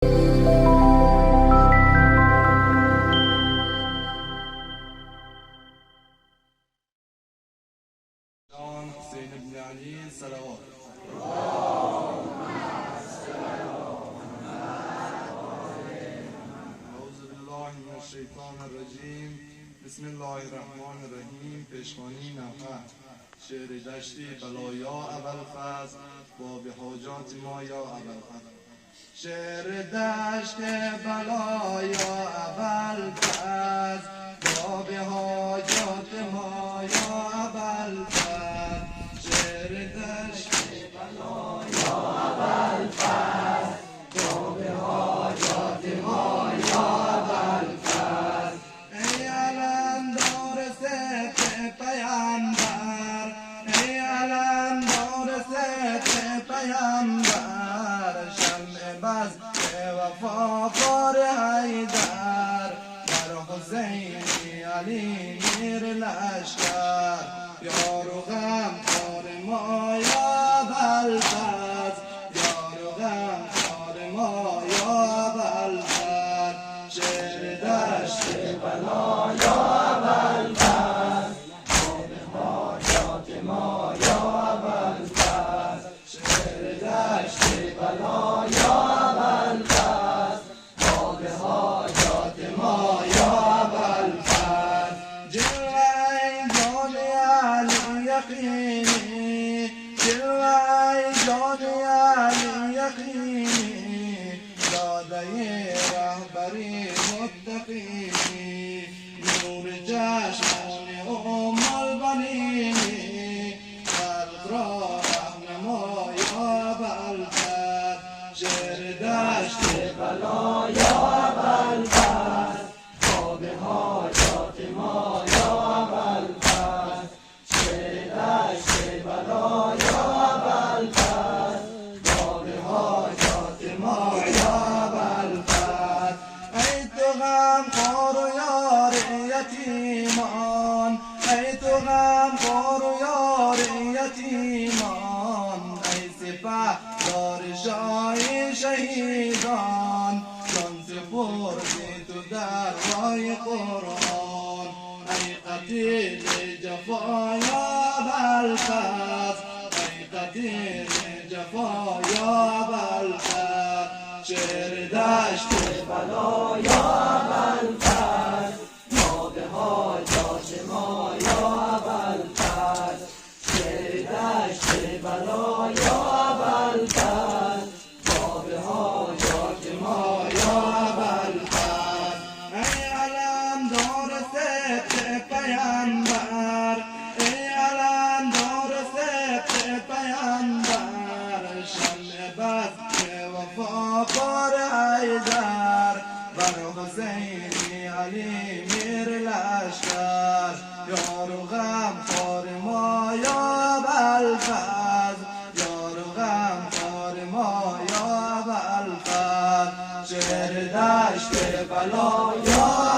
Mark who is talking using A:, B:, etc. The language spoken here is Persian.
A: حسین بن علی صلوات. اعوذ بالله من الشیطان الرجیم. بسم الله الرحمن الرحیم. پیشخوانی نفر شعر دشتی بلایا ابوالفضل باب حاجات ما یا ابوالفضل. شعر دشت بلایا ابوالفضل باب حاجات ما یا ابوالفضل. شعر دشت بلایا ابوالفضل باب حاجات ما یا ابوالفضل. ای علمدار ست پیامبر، ای علمدار ست پیامبر، شمع بز وفا فار حیدر، بر حسین علی میر لشکر، یار و غم خار ما یا ابوالفضل، یار و غم خار ما یا ابوالفضل. شعر دشت بلا یا ابوالفضل باب حاجات ما یا ابوالفضل. شعر دشت بلا یا ابوالفضل باب حاجات ما یا ابوالفضل. جلوه ای جان علی یقینی، جلوه ای جان علی یقینی، داده رهبری متقینی، نور چشمان ام البنینی، خلق را رهنما یا ابوالفضل. شعر دشت بلا یا ابوالفضل باب حاجات ما یا ابوالفضل. شعر دشت بلا یا ابوالفضل باب حاجات ما یا ابوالفضل. ای تو غمخوار و یار یتیمان، ای تو غمخوار و یار یتیمان، ای سپهدار شاه شهیدان، جان سپردی تو در راه قرآن. ای قتیل جفا یا ابوالفضل، ای قتیل جفا یا ابوالفضل. شعر دشت بلا یا ابوالفضل باب حاجات ما یا ابوالفضل. شعر دشت بلا یا ابوالفضل باب حاجات ما یا ابوالفضل. ای علمدار ست پیامبر، ای علمدار ست پیامبر، شمع بز وفا فار حیدر، بر حسین علی میر لشکر، یار و غم خار ما یا ابوالفضل، یار و غم خار ما یا ابوالفضل. شعر دشت بلا یا